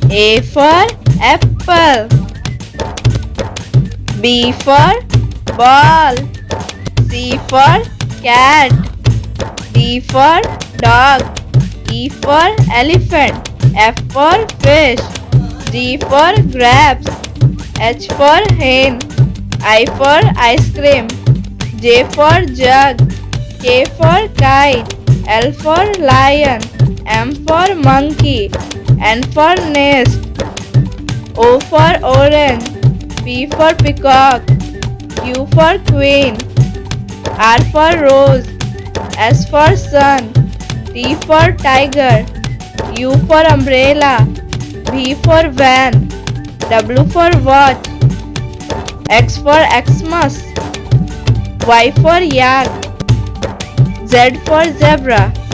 A for apple. B for ball. C for cat. D for dog. E for elephant. F for fish. G for grapes. H for hen. I for ice cream. J for jug. K for kite. L for lion. M for monkey. N for nest. O for orange. P for peacock. Q for queen. R for rose. S for sun. T for tiger. U for umbrella. V for van. W for watch. X for Xmas. Y for yak. Z for zebra.